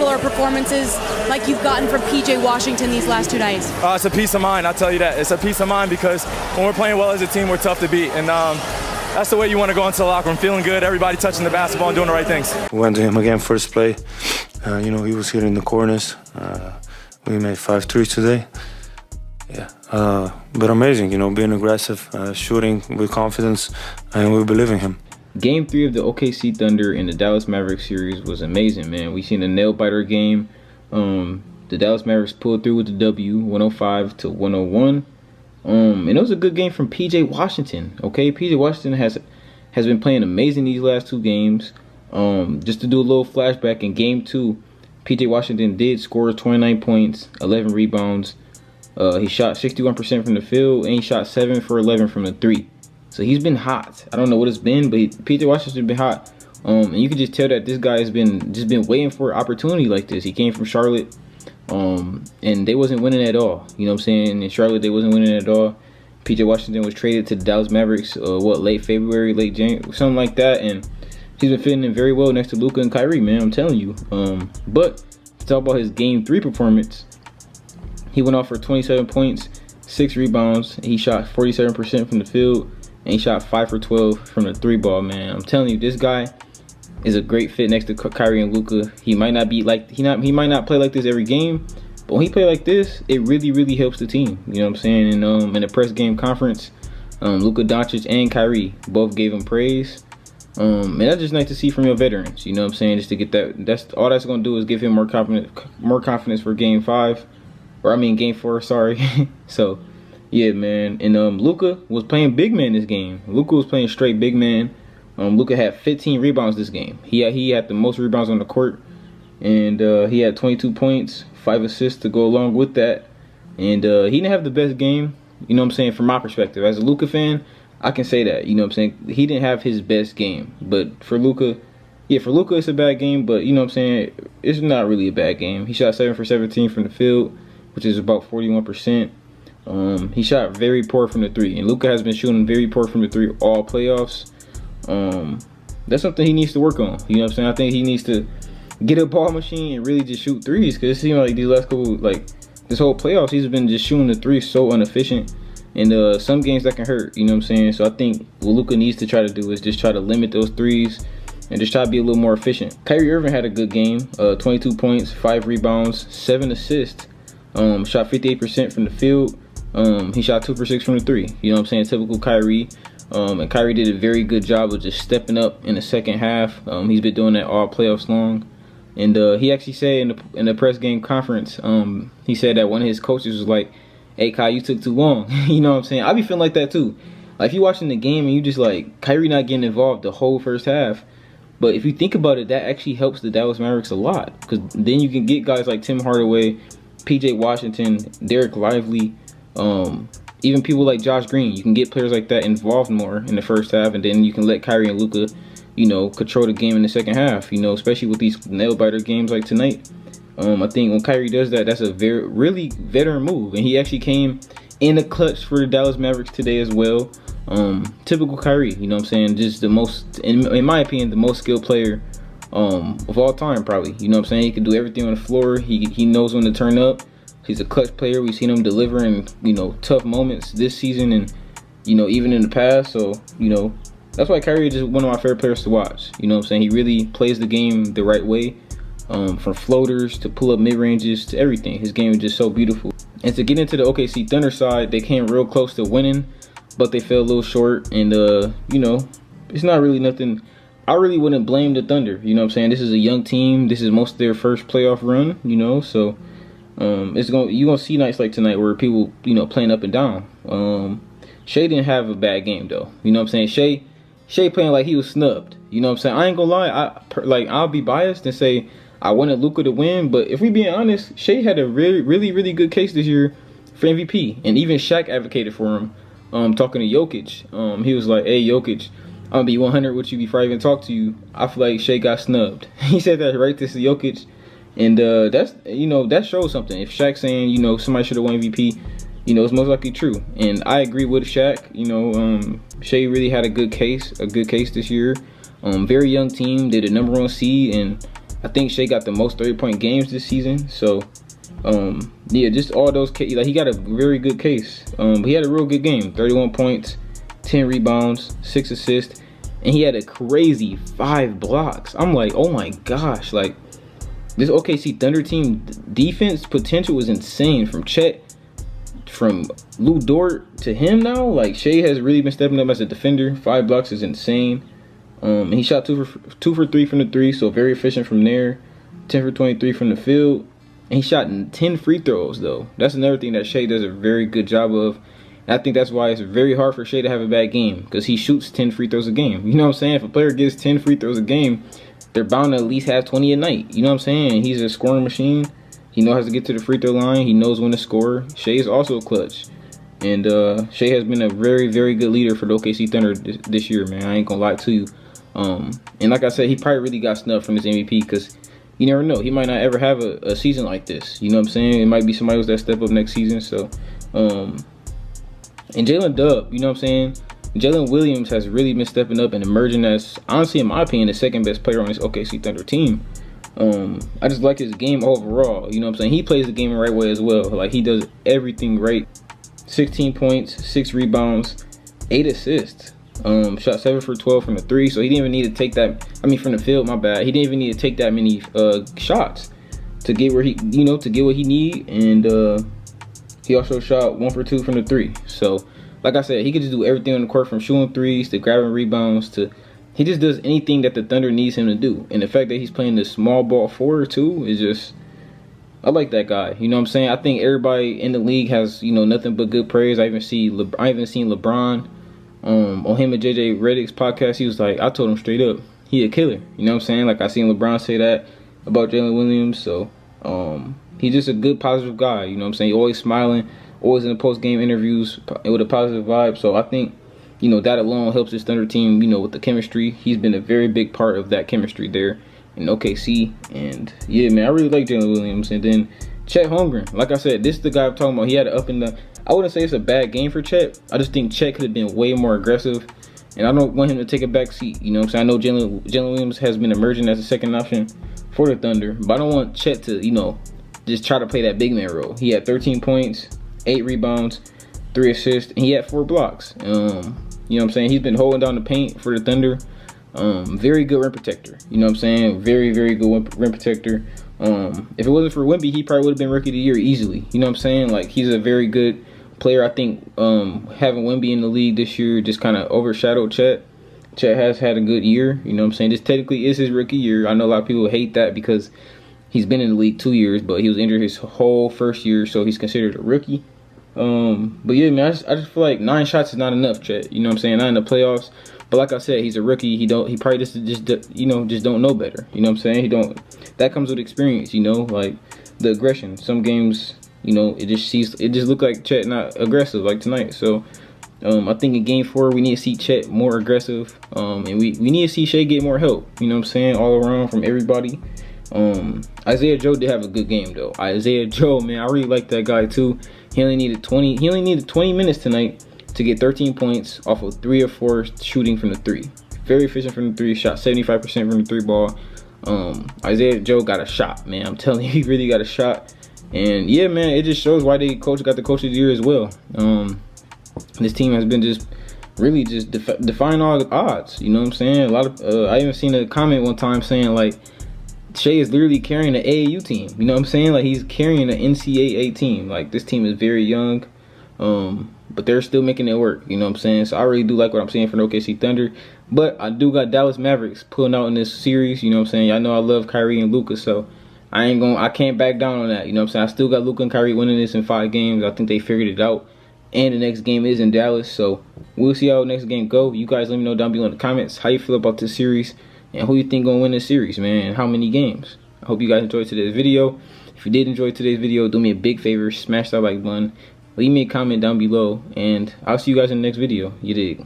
similar performances like you've gotten from PJ Washington these last 2 nights? It's a peace of mind, I'll tell you that. It's a peace of mind because when we're playing well as a team, we're tough to beat. And that's the way you want to go into the locker room, feeling good, everybody touching the basketball and doing the right things. We went to him again first play. He was hitting the corners. We made 5 threes today. Yeah, but amazing, being aggressive, shooting with confidence, and we believe in him. Game 3 of the OKC Thunder in the Dallas Mavericks series was amazing, man. We seen a nail-biter game. The Dallas Mavericks pulled through with the W, 105-101. And it was a good game from PJ Washington, okay? PJ Washington has been playing amazing these last 2 games. Just to do a little flashback, in Game 2, PJ Washington did score 29 points, 11 rebounds. He shot 61% from the field, and he shot 7 for 11 from the 3. So he's been hot. I don't know what it's been, but PJ Washington's been hot. And you can just tell that this guy has been waiting for an opportunity like this. He came from Charlotte, and they wasn't winning at all. You know what I'm saying? In Charlotte, they wasn't winning at all. PJ Washington was traded to the Dallas Mavericks, late February, late January, something like that, and he's been fitting in very well next to Luka and Kyrie, man. I'm telling you. But to talk about his Game 3 performance, he went off for 27 points, 6 rebounds. He shot 47% from the field, and he shot 5 for 12 from the 3 ball, man. I'm telling you, this guy is a great fit next to Kyrie and Luka. He might not be like he might not play like this every game, but when he play like this, it really, really helps the team. You know what I'm saying? And in the press game conference, Luka Doncic and Kyrie both gave him praise. And that's just nice to see from your veterans. You know what I'm saying? Just to get that. That's all that's gonna do is give him more confidence for Game 5, or I mean Game 4. Sorry. So. Yeah, man. And Luka was playing big man this game. Luka was playing straight big man. Luka had 15 rebounds this game. He had the most rebounds on the court. And he had 22 points, 5 assists to go along with that. And he didn't have the best game, you know what I'm saying, from my perspective. As a Luka fan, I can say that, you know what I'm saying. He didn't have his best game. But for Luka, it's a bad game. But, you know what I'm saying, it's not really a bad game. He shot 7 for 17 from the field, which is about 41%. He shot very poor from the 3, and Luka has been shooting very poor from the 3 all playoffs. That's something he needs to work on. You know what I'm saying? I think he needs to get a ball machine and really just shoot threes, because it seems like these last couple, this whole playoffs, he's been just shooting the 3 so inefficient, and some games that can hurt. You know what I'm saying? So I think what Luka needs to try to do is just try to limit those 3s and just try to be a little more efficient. Kyrie Irving had a good game, 22 points, 5 rebounds, 7 assists, shot 58% from the field. He shot 2 for 6 from the 3. You know what I'm saying? Typical Kyrie. And Kyrie did a very good job of just stepping up in the second half. He's been doing that all playoffs long. And he actually said in the press game conference, he said that one of his coaches was like, "Hey, Kai, you took too long." You know what I'm saying? I be feeling like that too. Like, if you're watching the game and you just like, Kyrie not getting involved the whole first half. But if you think about it, that actually helps the Dallas Mavericks a lot. Because then you can get guys like Tim Hardaway, PJ Washington, Derek Lively, even people like Josh Green. You can get players like that involved more in the first half, and then you can let Kyrie and Luka, control the game in the second half, especially with these nail-biter games like tonight. I think when Kyrie does that, that's a really veteran move, and he actually came in the clutch for the Dallas Mavericks today as well. Typical Kyrie, you know what I'm saying, just the most, in my opinion, the most skilled player of all time, probably. You know what I'm saying? He can do everything on the floor. He knows when to turn up. He's a clutch player. We've seen him deliver in, tough moments this season and, even in the past. So, that's why Kyrie is just one of my favorite players to watch. You know what I'm saying? He really plays the game the right way, from floaters to pull-up mid-ranges to everything. His game is just so beautiful. And to get into the OKC Thunder side, they came real close to winning, but they fell a little short. And, it's not really nothing. I really wouldn't blame the Thunder. You know what I'm saying? This is a young team. This is most of their first playoff run, so... you're gonna see nights like tonight where people, playing up and down. Shea didn't have a bad game though. You know what I'm saying? Shea playing like he was snubbed. You know what I'm saying? I ain't gonna lie. I'll be biased and say I wanted Luka to win, but if we being honest, Shea had a really, really, really good case this year for MVP, and even Shaq advocated for him. Talking to Jokic, he was like, "Hey Jokic, I'm gonna be 100 with you before I even talk to you." I feel like Shea got snubbed. He said that right to Jokic. And that's, that shows something. If Shaq's saying, somebody should have won MVP, it's most likely true. And I agree with Shaq. Shea really had a good case this year. Very young team, did a #1 seed, and I think Shea got the most 30-point games this season. So, yeah, just all those like he got a very good case. He had a real good game. 31 points, 10 rebounds, 6 assists, and he had a crazy 5 blocks. I'm like, oh my gosh, like this OKC Thunder team defense potential was insane. From Chet, from Lou Dort to him now, like Shea has really been stepping up as a defender. 5 blocks is insane. And he shot 2 for 3 from the 3, so very efficient from there. 10 for 23 from the field. And he shot 10 free throws, though. That's another thing that Shea does a very good job of. And I think that's why it's very hard for Shea to have a bad game, because he shoots 10 free throws a game. You know what I'm saying? If a player gets 10 free throws a game, they're bound to at least have 20 a night. You know what I'm saying? He's a scoring machine. He knows how to get to the free throw line. He knows when to score. Shea is also clutch. And Shea has been a very, very good leader for the OKC Thunder this year, man. I ain't going to lie to you. And like I said, he probably really got snubbed from his MVP, because you never know. He might not ever have a season like this. You know what I'm saying? It might be somebody else that step up next season. So, and Jalen Dub, you know what I'm saying? Jalen Williams has really been stepping up and emerging as, honestly, in my opinion, the second best player on this OKC Thunder team. I just like his game overall. You know what I'm saying? He plays the game the right way as well. Like, he does everything right. 16 points, 6 rebounds, 8 assists. Shot 7 for 12 from the 3, so he didn't even need to take that. I mean, from the field, my bad. He didn't even need to take that many shots to get where he, you know, to get what he need. And he also shot 1 for 2 from the 3. So, like I said, he could just do everything on the court, from shooting threes to grabbing rebounds to, he just does anything that the Thunder needs him to do. And the fact that he's playing this small ball forward too is just, I like that guy. You know what I'm saying? I think everybody in the league has, you know, nothing but good praise. I even seen LeBron. On him and JJ Redick's podcast, he was like, I told him straight up, he a killer. You know what I'm saying? Like, I seen LeBron say that about Jalen Williams. So, he's just a good, positive guy. You know what I'm saying? He always smiling, always in the post-game interviews with a positive vibe. So, I think, you know, that alone helps this Thunder team, you know, with the chemistry. He's been a very big part of that chemistry there in OKC. And, yeah, man, I really like Jalen Williams. And then Chet Holmgren. Like I said, this is the guy I'm talking about. He had it up in the... I wouldn't say it's a bad game for Chet. I just think Chet could have been way more aggressive. And I don't want him to take a back seat. You know what I'm saying? I know Jalen Williams has been emerging as a second option for the Thunder. But I don't want Chet to, you know, just try to play that big man role. He had 13 points, 8 rebounds, 3 assists, and he had 4 blocks. You know what I'm saying? He's been holding down the paint for the Thunder. Very good rim protector. You know what I'm saying? Very, very good rim protector. If it wasn't for Wemby, he probably would have been Rookie of the Year easily. You know what I'm saying? Like, he's a very good player. I think having Wemby in the league this year just kind of overshadowed Chet. Chet has had a good year. You know what I'm saying? This technically is his rookie year. I know a lot of people hate that because he's been in the league 2 years, but he was injured his whole first year, so he's considered a rookie. But yeah, man, I just feel like 9 shots is not enough, Chet. You know what I'm saying? Not in the playoffs. But like I said, he's a rookie. He probably just you know, just don't know better. You know what I'm saying? That comes with experience, you know, like the aggression. Some games, you know, it just looked like Chet not aggressive like tonight. So I think in game 4 we need to see Chet more aggressive. And we need to see Shea get more help. You know what I'm saying? All around from everybody. Isaiah Joe did have a good game though. Isaiah Joe, man, I really like that guy too. He only needed 20 minutes tonight to get 13 points off of 3 or 4 shooting from the 3. Very efficient from the 3. Shot 75% from the 3 ball. Isaiah Joe got a shot, man. I'm telling you, he really got a shot. And yeah, man, it just shows why they got the coach of the year as well. This team has been just really just defying all the odds. You know what I'm saying? A lot of I even seen a comment one time saying like Shea is literally carrying the AAU team. You know what I'm saying? Like, he's carrying the NCAA team. Like, this team is very young, but they're still making it work. You know what I'm saying? So I really do like what I'm seeing from the OKC Thunder. But I do got Dallas Mavericks pulling out in this series. You know what I'm saying? I know I love Kyrie and Luka, so I can't back down on that. You know what I'm saying? I still got Luka and Kyrie winning this in 5 games. I think they figured it out. And the next game is in Dallas, so we'll see how the next game go. You guys let me know down below in the comments how you feel about this series and who you think gonna win this series, man, and how many games. I hope you guys enjoyed today's video. If you did enjoy today's video, do me a big favor, smash that like button, leave me a comment down below, and I'll see you guys in the next video. You dig?